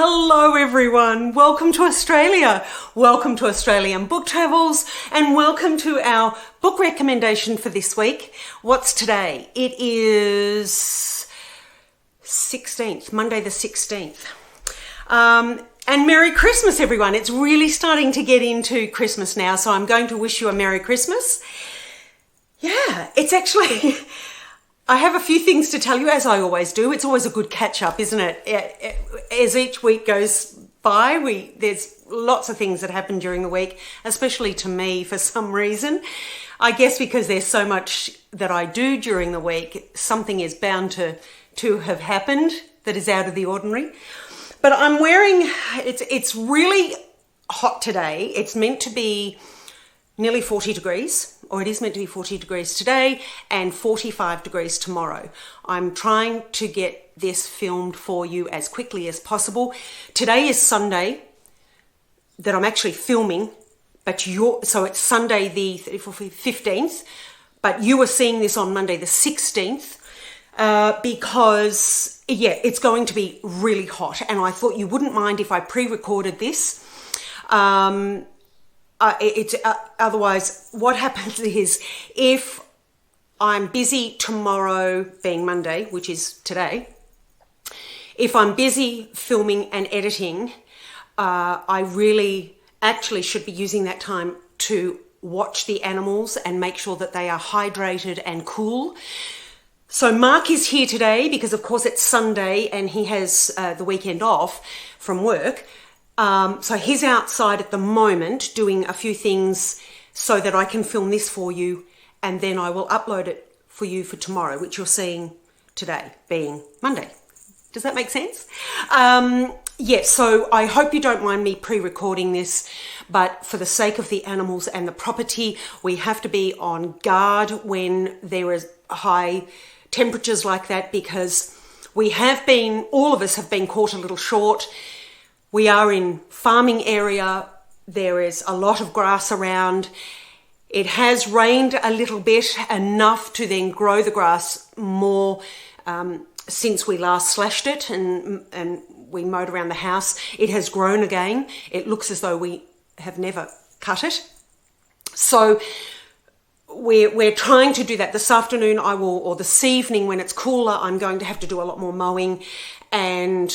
Hello everyone, welcome to Australia, welcome to Australian Book Travels, and welcome to our book recommendation for this week. What's today? It is 16th, Monday the 16th. And Merry Christmas everyone. It's really starting to get into Christmas now, so I'm going to wish you a Merry Christmas. Yeah, it's actually... I have a few things to tell you, as I always do. It's always a good catch-up, isn't it? As each week goes by, there's lots of things that happen during the week, especially to me for some reason. I guess because there's so much that I do during the week, something is bound to have happened that is out of the ordinary. But I'm wearing, it's really hot today. It's meant to be nearly 40 degrees, or it is meant to be 40 degrees today and 45 degrees tomorrow. I'm trying to get this filmed for you as quickly as possible. Today is Sunday that I'm actually filming, but so it's Sunday the 15th, but you are seeing this on Monday the 16th because, yeah, it's going to be really hot, and I thought you wouldn't mind if I pre-recorded this. Otherwise, what happens is if I'm busy tomorrow, being Monday, which is today, if I'm busy filming and editing, I really actually should be using that time to watch the animals and make sure that they are hydrated and cool. So Mark is here today because, of course, it's Sunday and he has the weekend off from work. So he's outside at the moment doing a few things so that I can film this for you, and then I will upload it for you for tomorrow, which you're seeing today being Monday. Does that make sense? Yeah, so I hope you don't mind me pre-recording this, but for the sake of the animals and the property, we have to be on guard when there is high temperatures like that, because all of us have been caught a little short. We are in farming area. There is a lot of grass around. It has rained a little bit, enough to then grow the grass more since we last slashed it and we mowed around the house. It has grown again. It looks as though we have never cut it. So we're trying to do that. This afternoon or this evening when it's cooler, I'm going to have to do a lot more mowing, and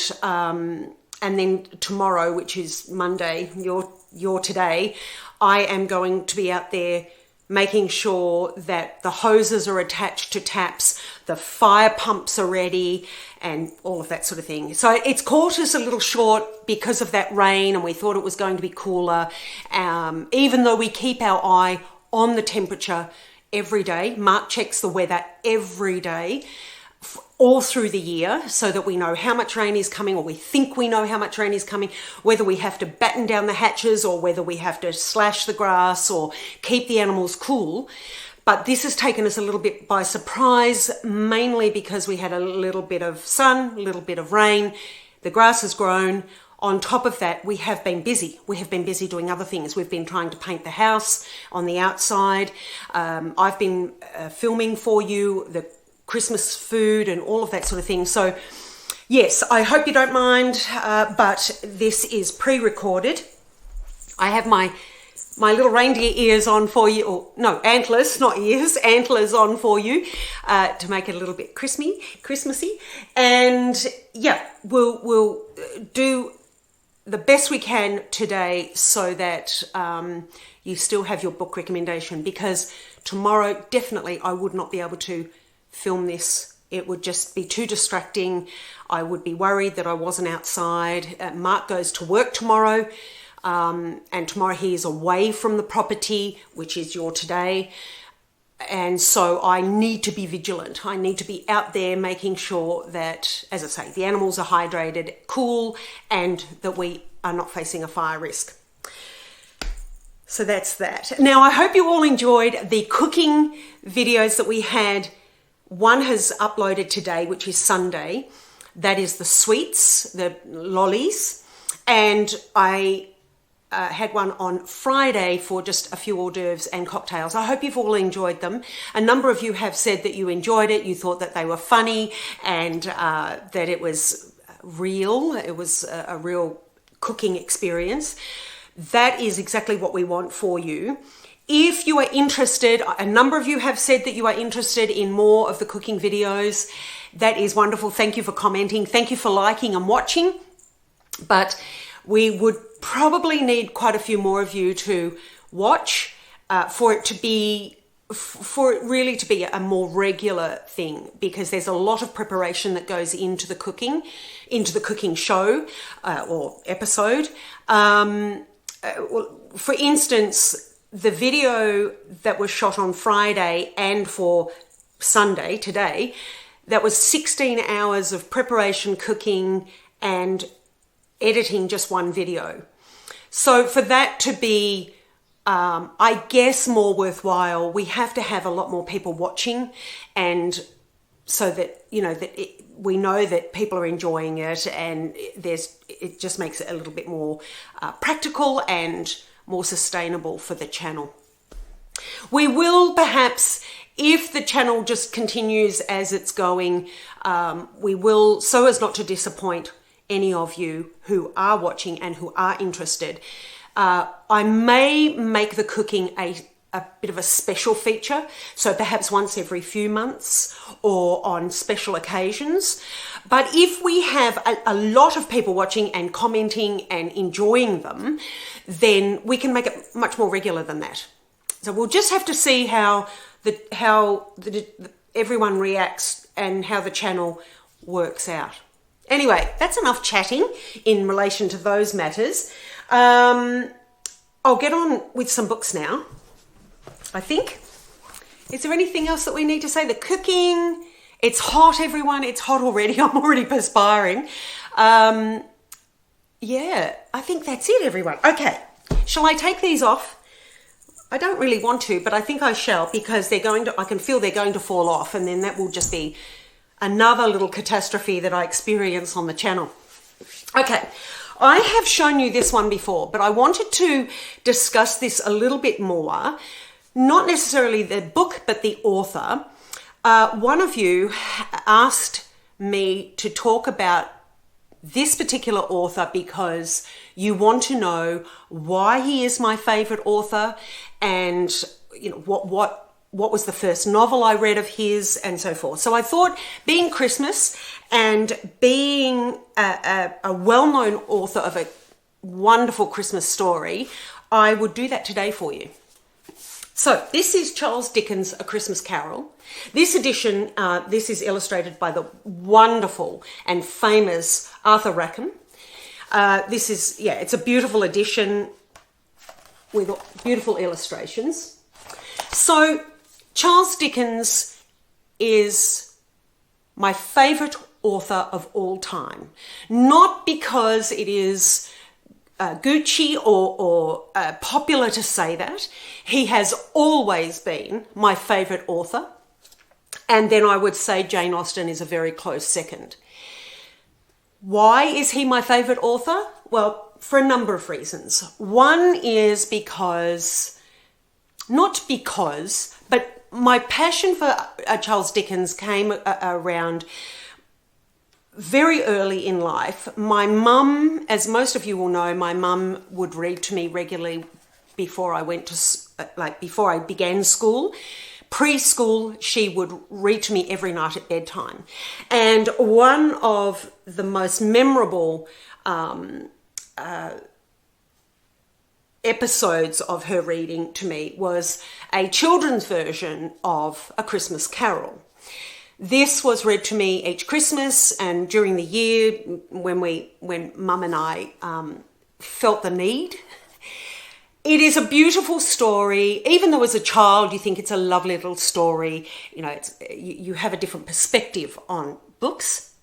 then tomorrow, which is Monday, your today, I am going to be out there making sure that the hoses are attached to taps, the fire pumps are ready, and all of that sort of thing. So it's caught us a little short because of that rain, and we thought it was going to be cooler. Even though we keep our eye on the temperature every day, Mark checks the weather every day, all through the year, so that we know how much rain is coming, or we think we know how much rain is coming, whether we have to batten down the hatches or whether we have to slash the grass or keep the animals cool. But this has taken us a little bit by surprise, mainly because we had a little bit of sun, a little bit of rain. The grass has grown. On top of that, we have been busy. We have been busy doing other things. We've been trying to paint the house on the outside. I've been filming for you the Christmas food and all of that sort of thing. So yes, I hope you don't mind, but this is pre-recorded. I have my little reindeer ears on for you, or no, antlers, not ears, antlers on for you, to make it a little bit Christmassy. And yeah, we'll do the best we can today so that you still have your book recommendation, because tomorrow definitely I would not be able to film this. It would just be too distracting. I would be worried that I wasn't outside. Mark goes to work tomorrow, and tomorrow he is away from the property, which is your today. And so I need to be vigilant. I need to be out there making sure that, as I say, the animals are hydrated, cool, and that we are not facing a fire risk. So that's that. Now, I hope you all enjoyed the cooking videos that we had. One has uploaded today, which is Sunday. That is the sweets, the lollies. And I had one on Friday for just a few hors d'oeuvres and cocktails. I hope you've all enjoyed them. A number of you have said that you enjoyed it. You thought that they were funny and that it was real. It was a real cooking experience. That is exactly what we want for you. If you are interested, a number of you have said that you are interested in more of the cooking videos. That is wonderful. Thank you for commenting. Thank you for liking and watching. But we would probably need quite a few more of you to watch for it really to be a more regular thing, because there's a lot of preparation that goes into the cooking show or episode. For instance, the video that was shot on Friday and for Sunday, today, that was 16 hours of preparation, cooking, and editing just one video. So for that to be, I guess, more worthwhile, we have to have a lot more people watching, and so that, we know that people are enjoying it, and it just makes it a little bit more practical and more sustainable for the channel. We will perhaps, if the channel just continues as it's going, we will, so as not to disappoint any of you who are watching and who are interested, I may make the cooking a bit of a special feature, so perhaps once every few months or on special occasions. But if we have a lot of people watching and commenting and enjoying them, then we can make it much more regular than that. So we'll just have to see how everyone reacts and how the channel works out. Anyway, that's enough chatting in relation to those matters. I'll get on with some books now, I think. Is there anything else that we need to say? The cooking, it's hot, everyone. It's hot already. I'm already perspiring. Yeah, I think that's it, everyone. Okay, shall I take these off? I don't really want to, but I think I shall, because I can feel they're going to fall off, and then that will just be another little catastrophe that I experience on the channel. Okay, I have shown you this one before, but I wanted to discuss this a little bit more. Not necessarily the book, but the author. One of you asked me to talk about this particular author because you want to know why he is my favorite author, and what was the first novel I read of his, and so forth. So I thought, being Christmas and being a well-known author of a wonderful Christmas story, I would do that today for you. So this is Charles Dickens' A Christmas Carol. This edition, this is illustrated by the wonderful and famous Arthur Rackham. It's a beautiful edition with beautiful illustrations. So Charles Dickens is my favourite author of all time. Not because it is Gucci or popular to say that. He has always been my favourite author. And then I would say Jane Austen is a very close second. Why is he my favourite author? Well, for a number of reasons. One is but my passion for Charles Dickens came around very early in life. My mum, as most of you will know, my mum would read to me regularly before I began school. Preschool, she would read to me every night at bedtime. And one of the most memorable episodes of her reading to me was a children's version of A Christmas Carol. This was read to me each Christmas and during the year when Mum and I felt the need. It is a beautiful story. Even though as a child you think it's a lovely little story, you have a different perspective on books.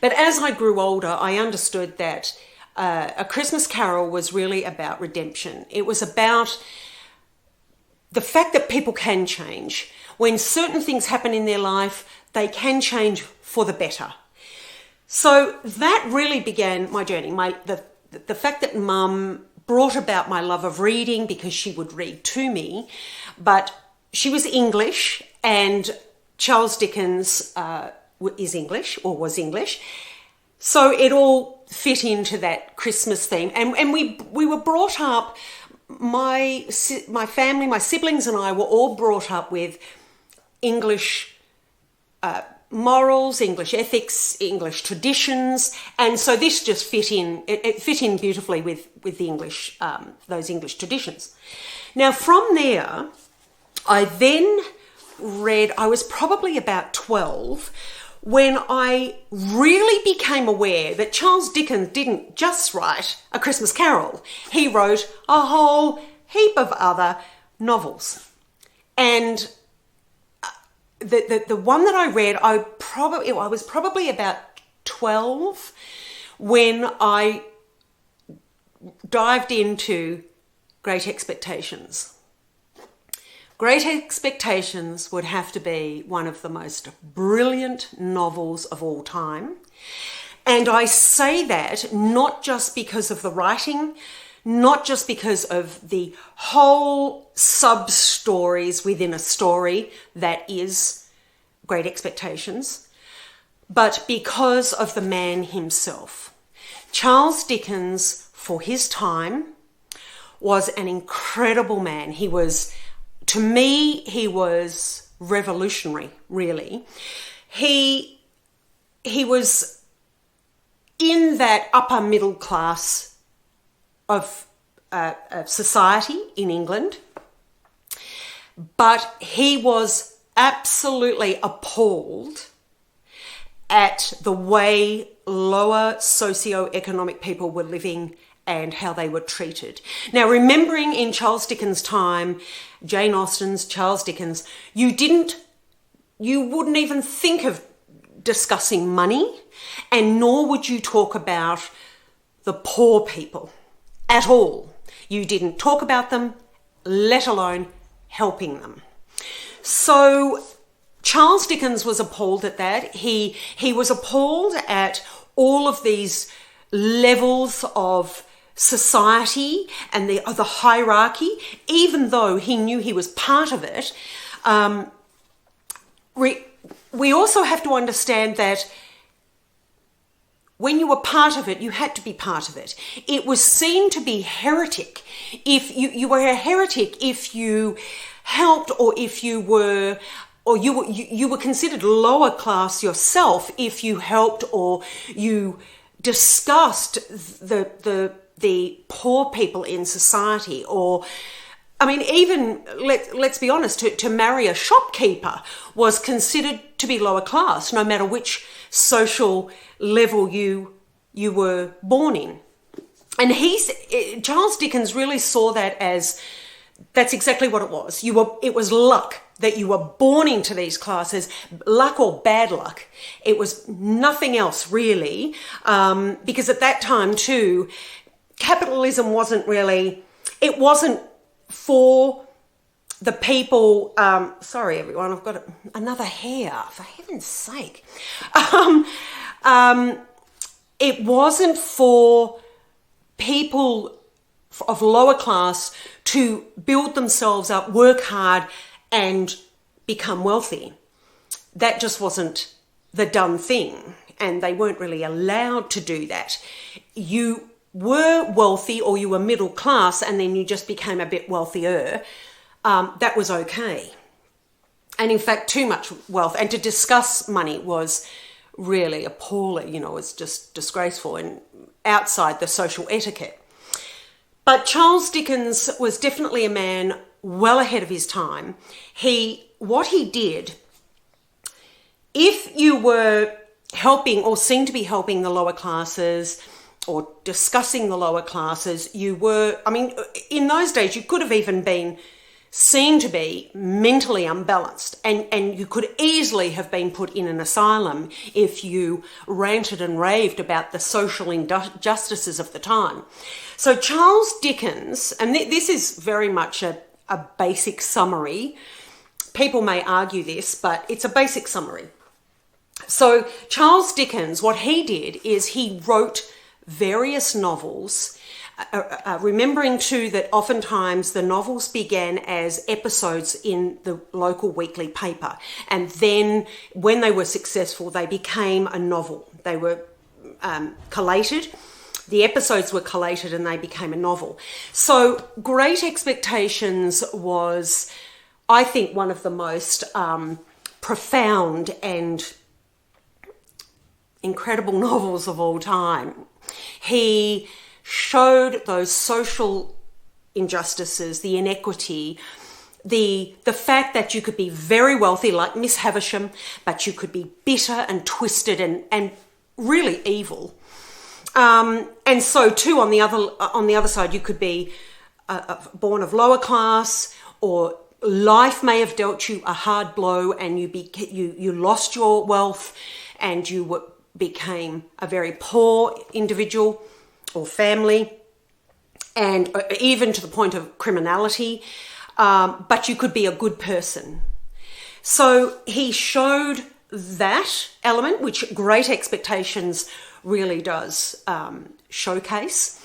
But as I grew older, I understood that A Christmas Carol was really about redemption. It was about the fact that people can change. When certain things happen in their life, they can change for the better. So that really began my journey. The fact that Mum brought about my love of reading because she would read to me, but she was English, and Charles Dickens is English, or was English. So it all fit into that Christmas theme. And we were brought up, my family, my siblings and I were all brought up with English morals, English ethics, English traditions, and so this just fit in. It fit in beautifully with the English, those English traditions. Now from there, I then read. I was probably about 12 when I really became aware that Charles Dickens didn't just write A Christmas Carol. He wrote a whole heap of other novels, and the one that I read, I was probably about 12 when I dived into Great Expectations. Great Expectations would have to be one of the most brilliant novels of all time. And I say that not just because of the writing, not just because of the whole sub-stories within a story that is Great Expectations, but because of the man himself. Charles Dickens, for his time, was an incredible man. He was, to me, he was revolutionary, really. He was in that upper middle class of society in England, but he was absolutely appalled at the way lower socio-economic people were living and how they were treated. Now, remembering in Charles Dickens' time, Jane Austen's Charles Dickens, you wouldn't even think of discussing money, and nor would you talk about the poor people at all. You didn't talk about them, let alone helping them. So Charles Dickens was appalled at that. He was appalled at all of these levels of society and the hierarchy, even though he knew he was part of it. We also have to understand that when you were part of it, you had to be part of it. It was seen to be heretic. If you were a heretic if you helped, or if you were, or you were considered lower class yourself if you helped or you discussed the poor people in society. Or, I mean, even let's be honest, to marry a shopkeeper was considered to be lower class, no matter which social level you were born in. And Charles Dickens really saw that as, that's exactly what it was. It was luck that you were born into these classes, luck or bad luck. It was nothing else really, because at that time too, capitalism wasn't for the people. Sorry everyone, I've got another hair, for heaven's sake. It wasn't for people of lower class to build themselves up, work hard and become wealthy. That just wasn't the done thing, and they weren't really allowed to do that. You were wealthy or you were middle class and then you just became a bit wealthier. That was okay. And in fact, too much wealth and to discuss money was really appalling, it's just disgraceful and outside the social etiquette. But Charles Dickens was definitely a man well ahead of his time. What he did, if you were helping or seemed to be helping the lower classes or discussing the lower classes, in those days you could have even been seen to be mentally unbalanced, and you could easily have been put in an asylum if you ranted and raved about the social injustices of the time. So Charles Dickens, and this is very much a basic summary. People may argue this, but it's a basic summary. So Charles Dickens, what he did is he wrote various novels, remembering too that oftentimes the novels began as episodes in the local weekly paper, and then when they were successful they became a novel. They were collated. The episodes were collated and they became a novel. So Great Expectations was, I think, one of the most profound and incredible novels of all time. He showed those social injustices, the inequity, the fact that you could be very wealthy like Miss Havisham, but you could be bitter and twisted and really evil. And so too, on the other side, you could be born of lower class, or life may have dealt you a hard blow and you lost your wealth and you became a very poor individual or family, and even to the point of criminality. But you could be a good person. So he showed that element, which Great Expectations really does showcase.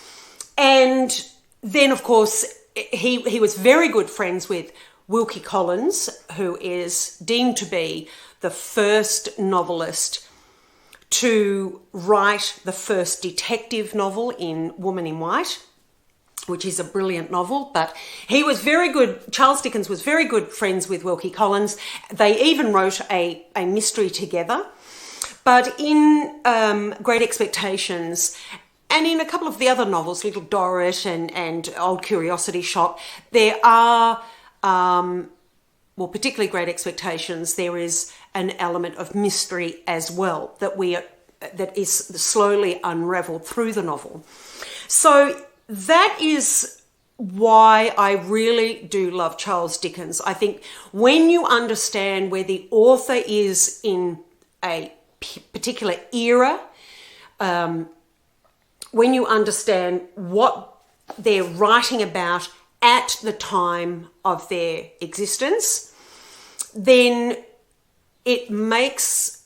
And then, of course, he was very good friends with Wilkie Collins, who is deemed to be the first novelist to write the first detective novel in Woman in White, which is a brilliant novel. But he was very good, Charles Dickens was very good friends with Wilkie Collins. They even wrote a mystery together. But in Great Expectations, and in a couple of the other novels, Little Dorrit and Old Curiosity Shop, there are, well, particularly Great Expectations, there is an element of mystery as well that is slowly unravelled through the novel. So that is why I really do love Charles Dickens. I think when you understand where the author is in a particular era, when you understand what they're writing about at the time of their existence, then it makes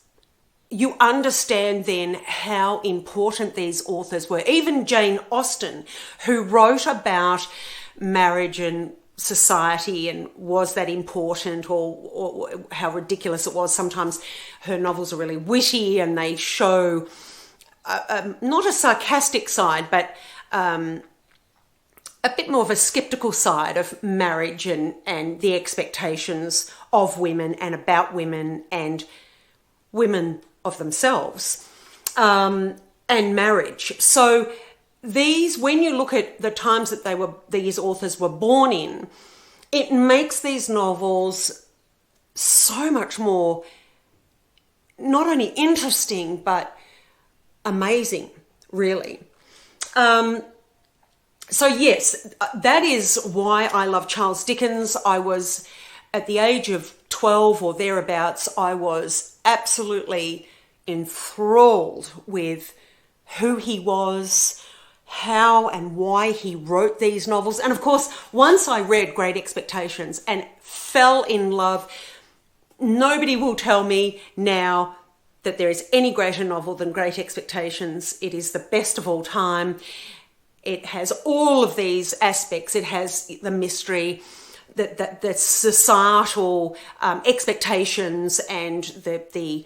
you understand then how important these authors were. Even Jane Austen, who wrote about marriage and society and was that important, or how ridiculous it was. Sometimes her novels are really witty and they show not a sarcastic side, but a bit more of a skeptical side of marriage and the expectations of women and about women and women of themselves, and marriage. So when you look at the times that these authors were born in, it makes these novels so much more not only interesting but amazing, really. So yes, that is why I love Charles Dickens. I was at the age of 12 or thereabouts, I was absolutely enthralled with who he was, how and why he wrote these novels. And of course, once I read Great Expectations and fell in love, nobody will tell me now that there is any greater novel than Great Expectations. It is the best of all time. It has all of these aspects. It has the mystery, the societal expectations and the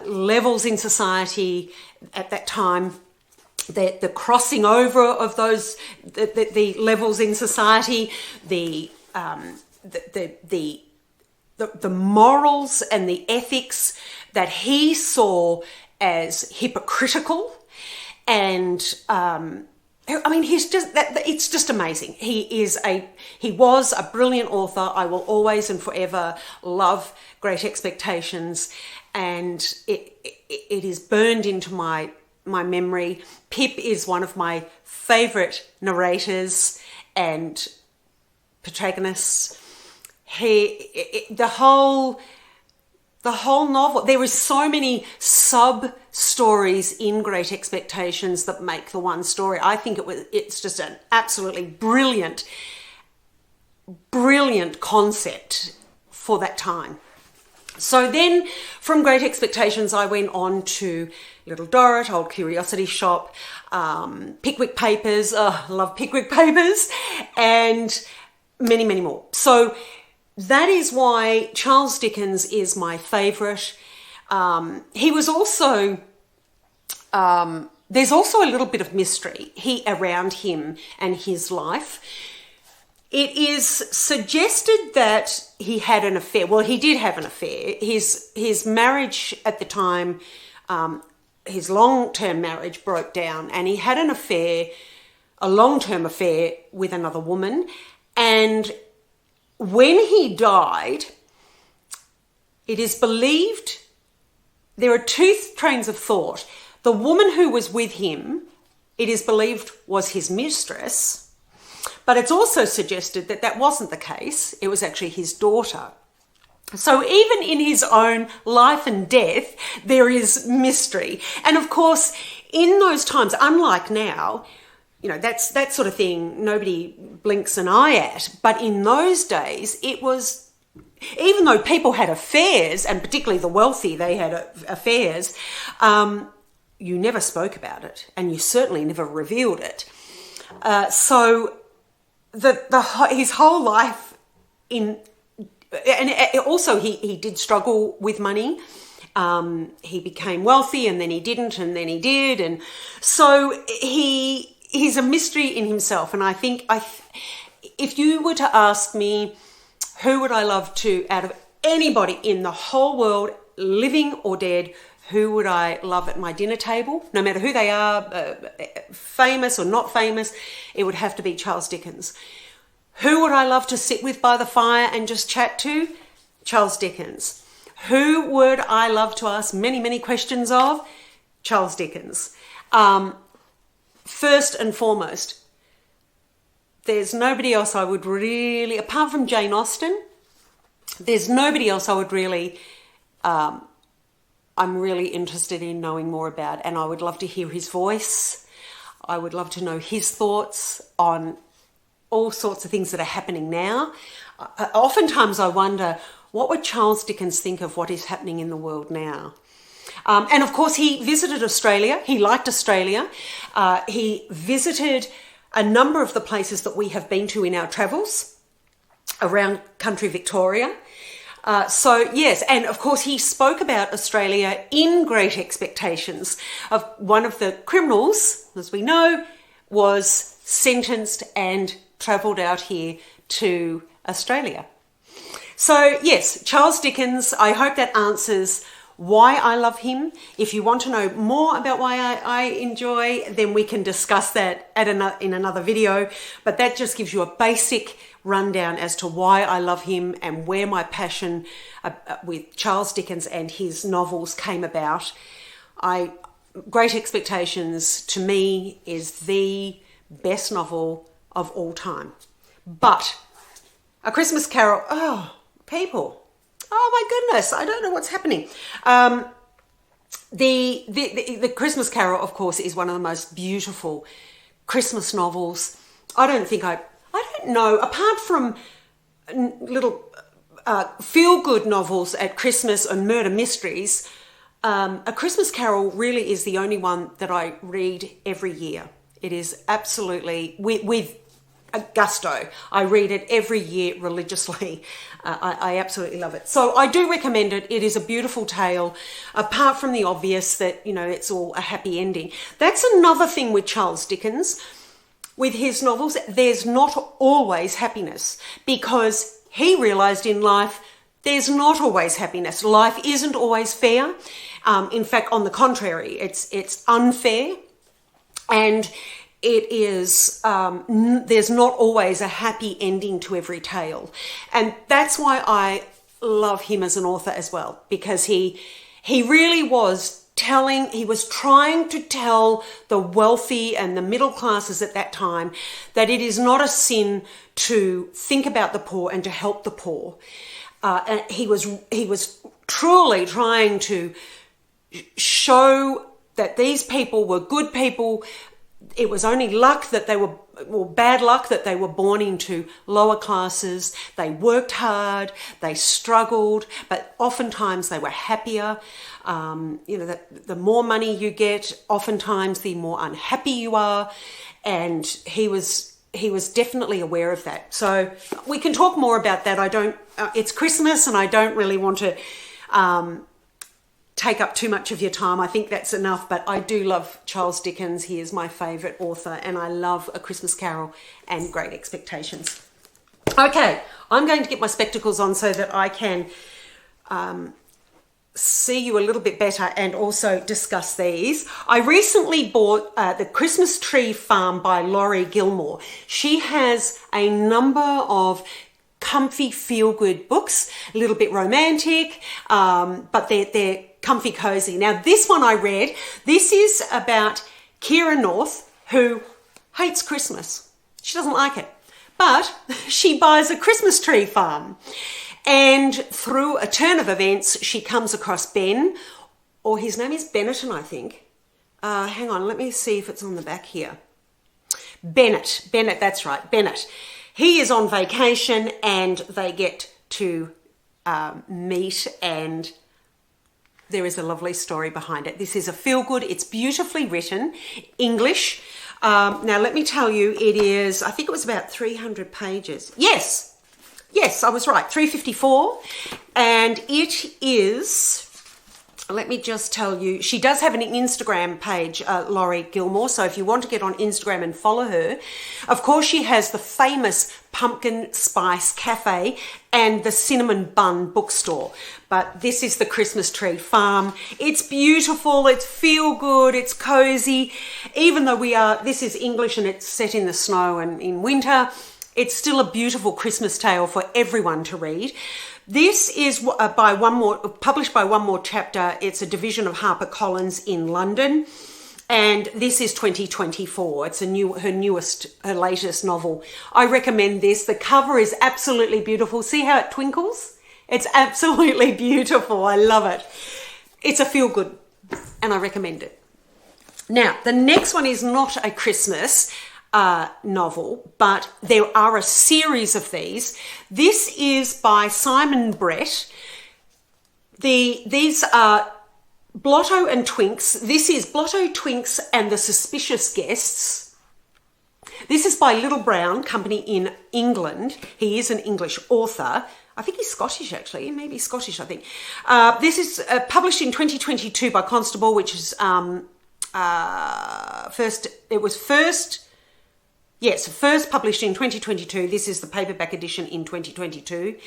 levels in society at that time, the crossing over of those, the levels in society, the morals and the ethics that he saw as hypocritical. And I mean, it's just amazing. He was a brilliant author. I will always and forever love Great Expectations, and it is burned into my memory. Pip is one of my favourite narrators and protagonists. The whole novel, there is so many sub-stories in Great Expectations that make the one story. I think it's just an absolutely brilliant concept for that time. So then from Great Expectations, I went on to Little Dorrit, Old Curiosity Shop, Pickwick Papers, I love Pickwick Papers, and many, many more. So that is why Charles Dickens is my favourite. He was also there's also a little bit of mystery around him and his life. It is suggested that he had an affair. Well, he did have an affair. His marriage at the time, his long-term marriage broke down, and he had an affair, a long-term affair with another woman. And when he died, it is believed, there are two trains of thought. The woman who was with him, it is believed, was his mistress. But it's also suggested that that wasn't the case. It was actually his daughter. So even in his own life and death, there is mystery. And of course, in those times, unlike now, you know, that's that sort of thing nobody blinks an eye at. But in those days, it was, even though people had affairs, and particularly the wealthy, they had affairs, you never spoke about it, and you certainly never revealed it. So his whole life and also he did struggle with money. He became wealthy, and then he didn't, and then he did, and so he's a mystery in himself. And I think if you were to ask me, who would I love to, out of anybody in the whole world, living or dead, who would I love at my dinner table, no matter who they are, famous or not famous, it would have to be Charles Dickens. Who would I love to sit with by the fire and just chat to? Charles Dickens. Who would I love to ask many, many questions of? Charles Dickens. First and foremost, there's nobody else I would really, apart from Jane Austen, there's nobody else I would really... I'm really interested in knowing more about, and I would love to hear his voice. I would love to know his thoughts on all sorts of things that are happening now. Oftentimes I wonder, what would Charles Dickens think of what is happening in the world now? And of course, he visited Australia. He liked Australia. He visited a number of the places that we have been to in our travels around country Victoria. So yes, and of course he spoke about Australia in Great Expectations. Of one of the criminals, as we know, was sentenced and travelled out here to Australia. So yes, Charles Dickens, I hope that answers why I love him. If you want to know more about why I enjoy, then we can discuss that in another video. But that just gives you a basic rundown as to why I love him and where my passion with Charles Dickens and his novels came about. Great Expectations, to me, is the best novel of all time. But A Christmas Carol, people... Oh my goodness, I don't know what's happening. The Christmas Carol, of course, is one of the most beautiful Christmas novels. I don't know, apart from little feel-good novels at Christmas and murder mysteries, A Christmas Carol really is the only one that I read every year. It is absolutely, with gusto. I read it every year religiously. I absolutely love it. So I do recommend it. It is a beautiful tale, apart from the obvious that, you know, it's all a happy ending. That's another thing with Charles Dickens. With his novels, there's not always happiness, because he realised in life there's not always happiness. Life isn't always fair. In fact, on the contrary, it's unfair, and it is, there's not always a happy ending to every tale. And that's why I love him as an author as well, because he really was he was trying to tell the wealthy and the middle classes at that time that it is not a sin to think about the poor and to help the poor. And he was truly trying to show that these people were good people. It was only luck that they were, or bad luck that they were born into lower classes. They worked hard, they struggled, but oftentimes they were happier. You know, the more money you get, oftentimes the more unhappy you are. And he was definitely aware of that. So we can talk more about that. It's Christmas and I don't really want to take up too much of your time. I think that's enough, but I do love Charles Dickens. He is my favourite author, and I love A Christmas Carol and Great Expectations. Okay, I'm going to get my spectacles on so that I can see you a little bit better and also discuss these. I recently bought The Christmas Tree Farm by Laurie Gilmore. She has a number of comfy feel-good books, a little bit romantic, but they're comfy cozy. Now this one I read, this is about Kira North, who hates Christmas. She doesn't like it, but she buys a Christmas tree farm. And through a turn of events, she comes across Ben, or his name is Benetton, I think. Hang on, let me see if it's on the back here. Bennett, that's right, Bennett. He is on vacation and they get to meet, and there is a lovely story behind it. This is a feel-good, it's beautifully written, English. Now let me tell you, it is, I think it was about 300 pages. Yes, I was right, 354. And it is, let me just tell you, she does have an Instagram page, Laurie Gilmore, so if you want to get on Instagram and follow her. Of course, she has the famous Pumpkin Spice Cafe and the Cinnamon Bun bookstore. But this is the Christmas Tree Farm. It's beautiful, it's feel good, it's cozy. Even though this is English and it's set in the snow and in winter, it's still a beautiful Christmas tale for everyone to read. This is published by One More Chapter. It's a division of HarperCollins in London, and this is 2024. It's her latest novel. I recommend this. The cover is absolutely beautiful. See how it twinkles? It's absolutely beautiful. I love it. It's a feel-good, and I recommend it. Now, the next one is not a Christmas novel, but there are a series of these. This is by Simon Brett. These are Blotto and Twinks. This is Blotto, Twinks and the Suspicious Guests. This is by Little Brown Company in England. He is an English author. I think he's Scottish, actually. Maybe Scottish, I think. This is published in 2022 by Constable, which is first published in 2022. This is the paperback edition in 2022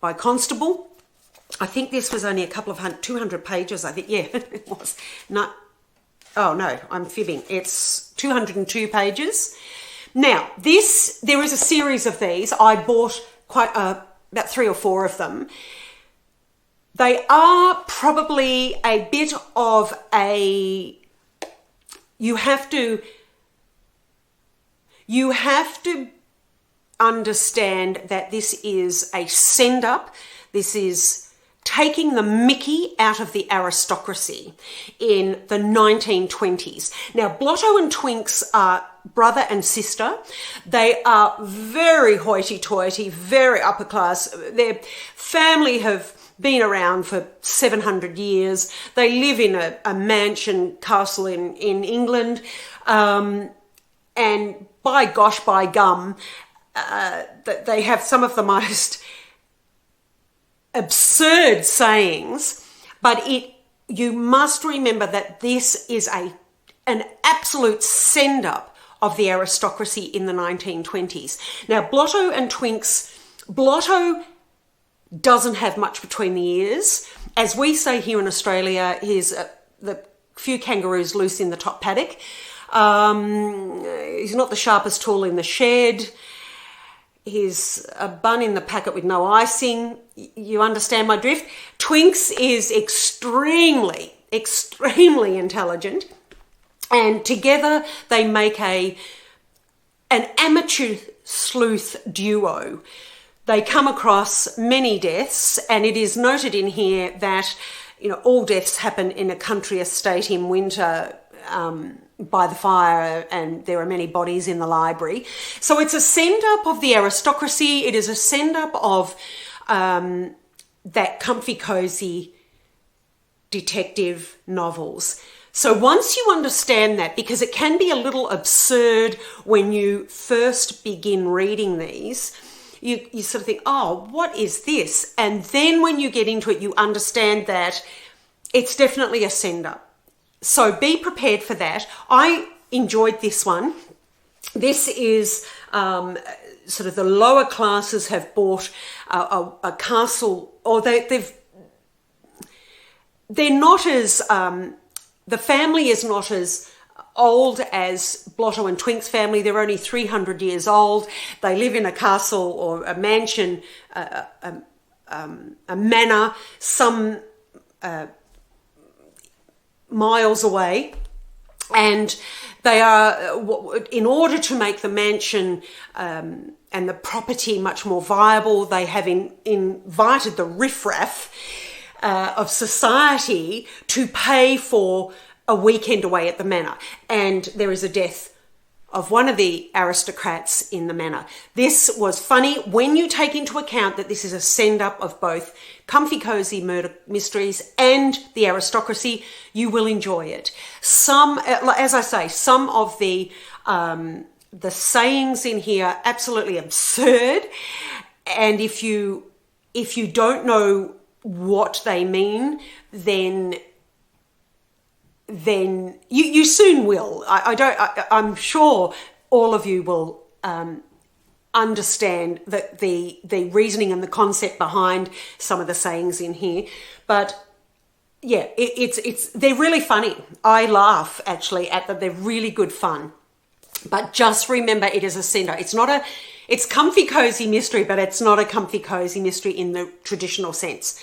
by Constable. I think this was only a couple of 200 pages, I think. Yeah, it was. Oh no, I'm fibbing. It's 202 pages. Now, there is a series of these. I bought about 3 or 4 of them. They are probably a bit of you have to understand that this is a send-up. This is taking the mickey out of the aristocracy in the 1920s. Now, Blotto and Twinks are brother and sister. They are very hoity-toity, very upper class. Their family have been around for 700 years. They live in a mansion castle in England. And by gum, they have some of the most absurd sayings, but you must remember that this is an absolute send-up of the aristocracy in the 1920s. Now, Blotto and Twinks, Blotto doesn't have much between the ears. As we say here in Australia, he's the few kangaroos loose in the top paddock. He's not the sharpest tool in the shed. He's a bun in the packet with no icing. You understand my drift? Twinks is extremely, extremely intelligent, and together they make an amateur sleuth duo. They come across many deaths, and it is noted in here that all deaths happen in a country estate in winter, by the fire, and there are many bodies in the library. So it's a send-up of the aristocracy. It is a send-up of that comfy, cozy detective novels. So once you understand that, because it can be a little absurd when you first begin reading these, you sort of think, oh, what is this? And then when you get into it, you understand that it's definitely a sender. So be prepared for that. I enjoyed this one. This is sort of the lower classes have bought a castle, or they're not as, the family is not as old as Blotto and Twink's family. They're only 300 years old. They live in a castle or a mansion, a manor, some miles away. And they are, in order to make the mansion and the property much more viable, they have invited the riffraff of society to pay for a weekend away at the manor. And there is a death of one of the aristocrats in the manor. This was funny when you take into account that this is a send-up of both Comfy Cozy Murder Mysteries and the aristocracy. You will enjoy it. Some, as I say, some of the sayings in here absolutely absurd, and if you don't know what they mean, then you soon will. I'm sure all of you will understand the reasoning and the concept behind some of the sayings in here. But yeah, they're really funny. I laugh actually at them. They're really good fun. But just remember, it is a sender. It's comfy cozy mystery, but it's not a comfy cozy mystery in the traditional sense.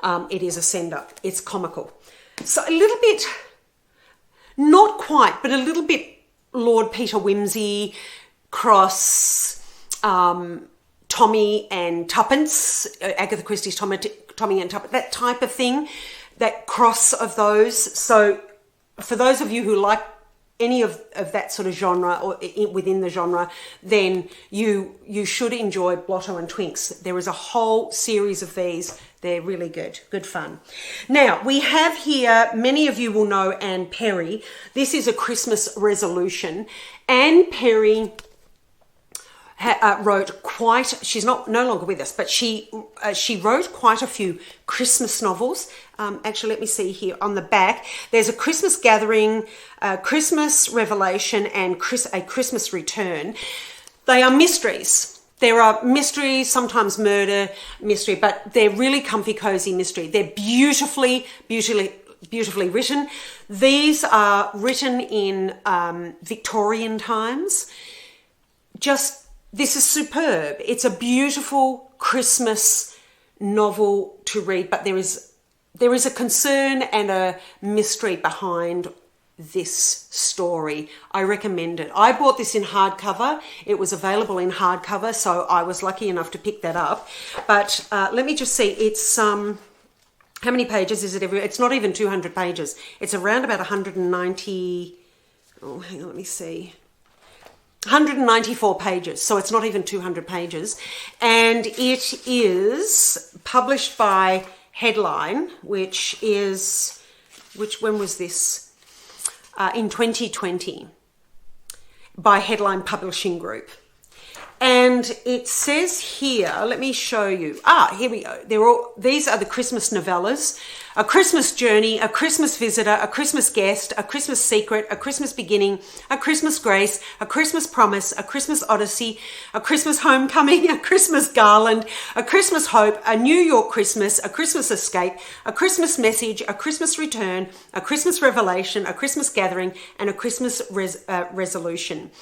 It is a sender. It's comical. So a little bit, not quite, but a little bit Lord Peter Wimsey cross Tommy and Tuppence, Agatha Christie's Tommy and Tuppence, that type of thing, that cross of those. So for those of you who like any of that sort of genre or within the genre, then you should enjoy Blotto and Twinks. There is a whole series of these. They're really good fun. Now, we have here, many of you will know Anne Perry. This is a Christmas resolution. Anne Perry wrote quite, she's no longer with us, but she wrote quite a few Christmas novels. Actually, let me see here on the back. There's a Christmas Gathering, Christmas Revelation, and a Christmas Return. They are mysteries. There are mysteries, sometimes murder mystery, but they're really comfy, cozy mystery. They're beautifully written. These are written in Victorian times. This is superb. It's a beautiful Christmas novel to read, but there is a concern and a mystery behind this story. I recommend it. I bought this in hardcover. It was available in hardcover, so I was lucky enough to pick that up. But let me just see. It's how many pages is it? It's not even 200 pages. It's around about 190. Oh, hang on, let me see. 194 pages, so it's not even 200 pages. And it is published by Headline, when was this? In 2020, by Headline Publishing Group. And it says here, let me show you. Here we go. These are the Christmas novellas: A Christmas Journey, A Christmas Visitor, A Christmas Guest, A Christmas Secret, A Christmas Beginning, A Christmas Grace, A Christmas Promise, A Christmas Odyssey, A Christmas Homecoming, A Christmas Garland, A Christmas Hope, A New York Christmas, A Christmas Escape, A Christmas Message, A Christmas Return, A Christmas Revelation, A Christmas Gathering, and A Christmas Resolution.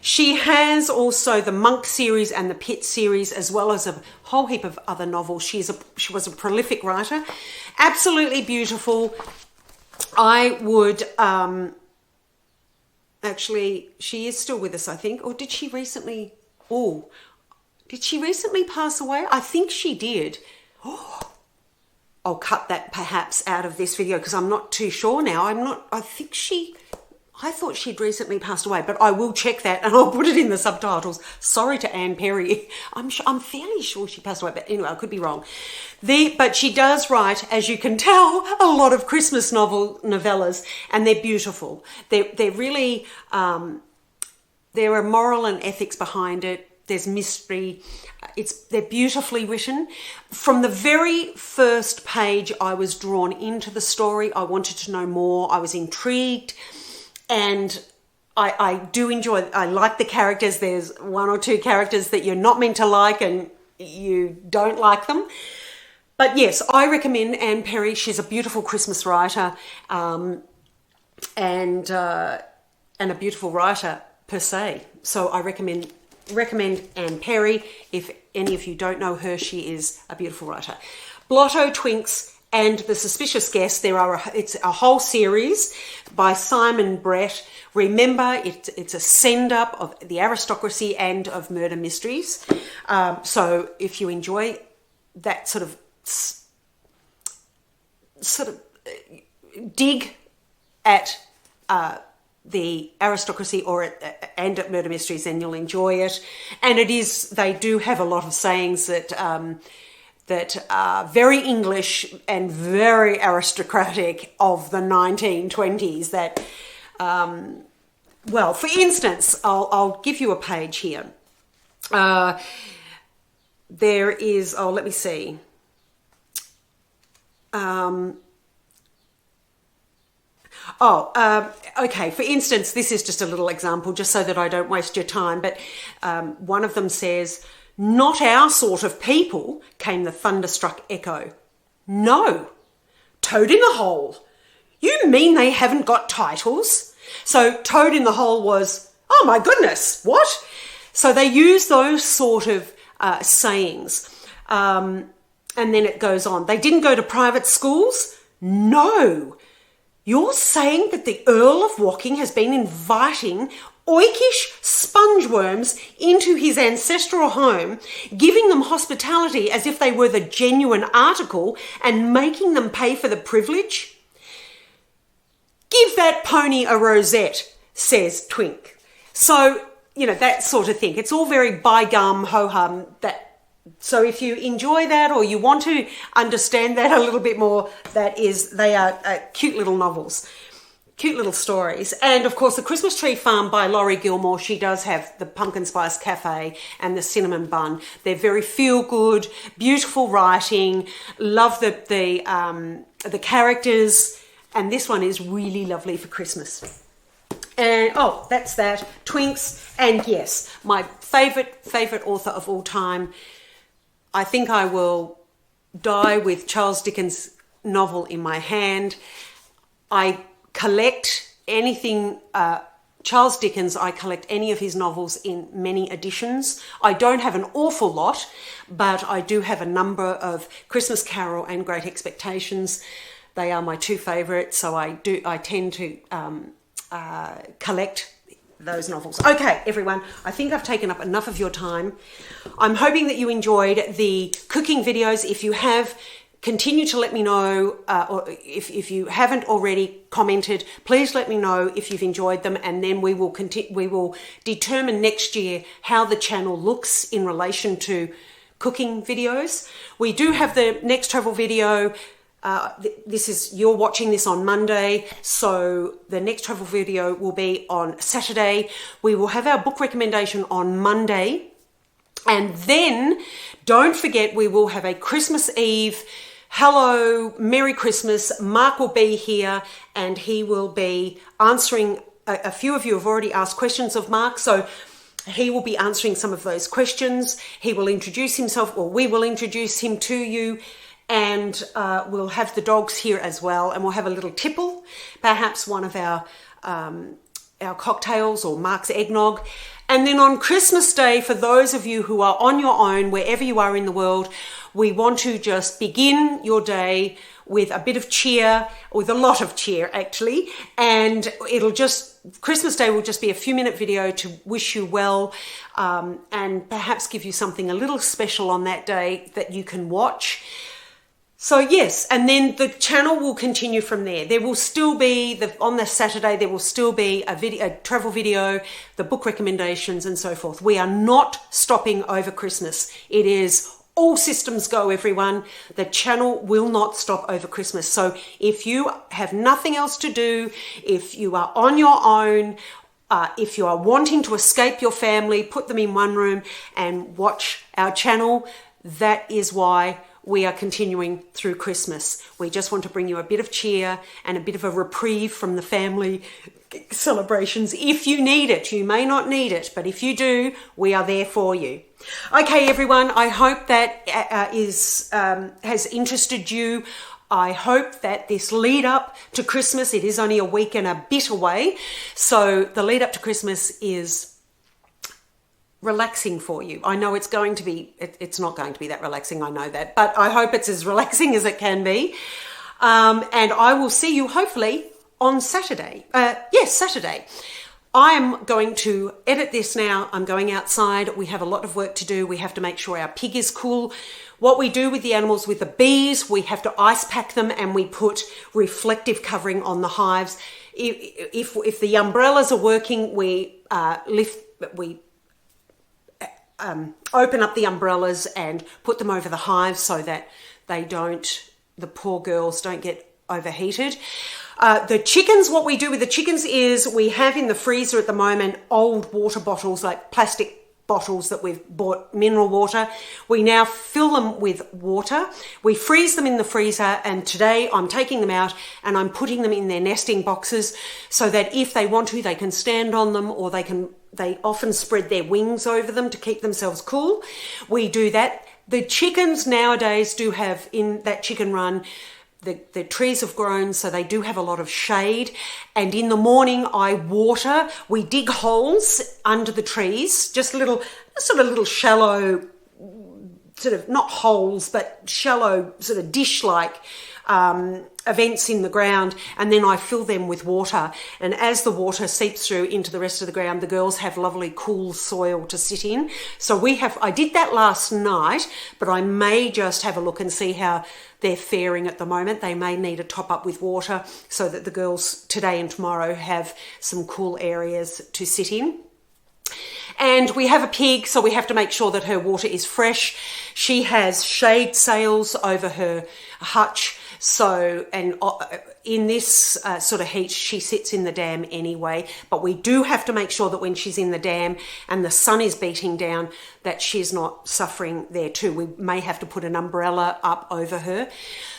She has also the Monk series and the Pitt series, as well as a whole heap of other novels. She was a prolific writer. Absolutely beautiful. I would, actually, she is still with us, I think. Or did she recently pass away? I think she did. I'll cut that perhaps out of this video because I'm not too sure now. I thought she'd recently passed away, but I will check that and I'll put it in the subtitles. Sorry to Anne Perry. I'm fairly sure she passed away, but anyway, I could be wrong. But she does write, as you can tell, a lot of Christmas novellas, and they're beautiful. They're really, there are moral and ethics behind it. there's mystery. They're beautifully written. From the very first page, I was drawn into the story. I wanted to know more. I was intrigued, and I do enjoy. I like the characters. There's one or two characters that you're not meant to like, and you don't like them. But yes, I recommend Anne Perry. She's a beautiful Christmas writer, and a beautiful writer per se. So I recommend Anne Perry. If any of you don't know her, she is a beautiful writer. Blotto, Twinks, and The Suspicious Guest. It's a whole series by Simon Brett. Remember, it's a send-up of The Aristocracy and of Murder Mysteries. So if you enjoy that sort of dig at The Aristocracy and at Murder Mysteries, then you'll enjoy it. And they do have a lot of sayings that are very English and very aristocratic of the 1920s that, well, for instance, I'll give you a page here. There is, let me see. Okay, for instance, this is just a little example, just so that I don't waste your time, but one of them says, "Not our sort of people," came the thunderstruck echo. "No, Toad in the Hole. You mean they haven't got titles?" So Toad in the Hole was, oh my goodness, what? So they use those sort of sayings. And then it goes on. "They didn't go to private schools?" "No. You're saying that the Earl of Woking has been inviting oikish spongeworms into his ancestral home, giving them hospitality as if they were the genuine article and making them pay for the privilege?" "Give that pony a rosette," says Twink. So, that sort of thing. It's all very by gum, ho-hum. So if you enjoy that or you want to understand that a little bit more, they are cute little novels, cute little stories. And of course, The Christmas Tree Farm by Laurie Gilmore, she does have the Pumpkin Spice Cafe and the Cinnamon Bun. They're very feel-good, beautiful writing, love the characters, and this one is really lovely for Christmas. And that's that. Twinks, and yes, my favorite author of all time. I think I will die with Charles Dickens' novel in my hand. I collect anything, Charles Dickens, I collect any of his novels in many editions. I don't have an awful lot, but I do have a number of Christmas Carol and Great Expectations. They are my two favourites, so I tend to collect those novels. Okay, everyone, I think I've taken up enough of your time. I'm hoping that you enjoyed the cooking videos. If you have, continue to let me know, or if you haven't already commented, please let me know if you've enjoyed them, and then we will determine next year how the channel looks in relation to cooking videos. We do have the next travel video. You're watching this on Monday, so the next travel video will be on Saturday. We will have our book recommendation on Monday, and then don't forget we will have a Christmas Eve. Hello, Merry Christmas. Mark will be here and he will be answering. A few of you have already asked questions of Mark, so he will be answering some of those questions. He will introduce himself, or we will introduce him to you. And we'll have the dogs here as well, and we'll have a little tipple, perhaps one of our cocktails or Mark's eggnog. And then on Christmas Day, for those of you who are on your own, wherever you are in the world, we want to just begin your day with a bit of cheer, with a lot of cheer actually, and Christmas Day will just be a few-minute video to wish you well, and perhaps give you something a little special on that day that you can watch. So yes, and then the channel will continue from there. There will still be, on the Saturday, there will still be a travel video, the book recommendations and so forth. We are not stopping over Christmas. It is all systems go, everyone. The channel will not stop over Christmas. So if you have nothing else to do, if you are on your own, If you are wanting to escape your family, put them in one room and watch our channel. That is why we are continuing through Christmas. We just want to bring you a bit of cheer and a bit of a reprieve from the family celebrations. If you need it, you may not need it, but if you do, we are there for you. Okay, everyone, I hope that has interested you. I hope that this lead up to Christmas, it is only a week and a bit away, so the lead up to Christmas is relaxing for you. I know it's going to be, it's not going to be that relaxing, I know that, but I hope it's as relaxing as it can be. And I will see you hopefully on Saturday. Yes, Saturday. I'm going to edit this now. I'm going outside. We have a lot of work to do. We have to make sure our pig is cool. What we do with the animals, with the bees, we have to ice pack them and we put reflective covering on the hives. If the umbrellas are working, we open up the umbrellas and put them over the hives so that the poor girls don't get overheated. The chickens, what we do with the chickens is we have in the freezer at the moment old water bottles, like plastic bottles that we've bought, mineral water. We now fill them with water. We freeze them in the freezer, and today I'm taking them out and I'm putting them in their nesting boxes so that if they want to, they can stand on them, or they often spread their wings over them to keep themselves cool. We do that. The chickens nowadays do have, in that chicken run, the trees have grown, so they do have a lot of shade. And in the morning I water. We dig holes under the trees, just little shallow, sort of not holes, but shallow sort of dish-like vents in the ground, and then I fill them with water. And as the water seeps through into the rest of the ground, the girls have lovely cool soil to sit in. So I did that last night, but I may just have a look and see how they're faring at the moment. They may need a top up with water so that the girls today and tomorrow have some cool areas to sit in. And we have a pig, so we have to make sure that her water is fresh. She has shade sails over her hutch. So, and in this sort of heat, she sits in the dam anyway, but we do have to make sure that when she's in the dam and the sun is beating down, that she's not suffering there too. We may have to put an umbrella up over her.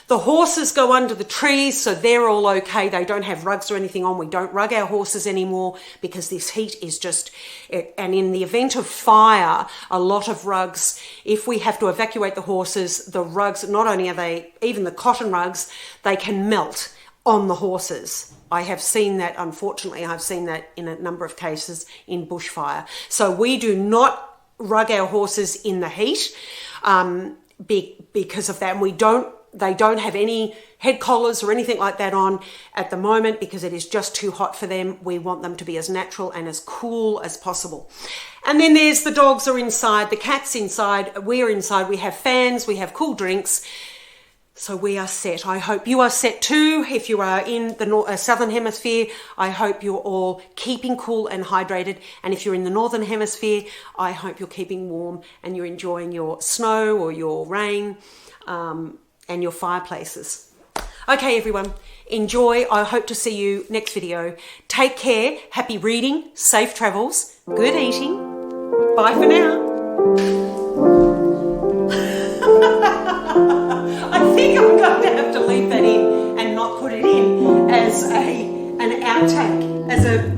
The horses go under the trees, so they're all okay. They don't have rugs or anything on. We don't rug our horses anymore because this heat is just, and in the event of fire, a lot of rugs, if we have to evacuate the horses, the rugs, not only are they, even the cotton rugs, they can melt on the horses. I have seen that, unfortunately, I've seen that in a number of cases in bushfire. So we do not rug our horses in the heat because of that. And they don't have any head collars or anything like that on at the moment because it is just too hot for them. We want them to be as natural and as cool as possible. And then there's the dogs are inside, the cat's inside, we're inside, we have fans, we have cool drinks. So we are set. I hope you are set too. If you are in the Southern Hemisphere, I hope you're all keeping cool and hydrated. And if you're in the Northern Hemisphere, I hope you're keeping warm and you're enjoying your snow or your rain and your fireplaces. Okay, everyone, enjoy. I hope to see you next video. Take care. Happy reading. Safe travels. Good eating. Bye for now. I think I'm going to have to leave that in and not put it in as an outtake, as a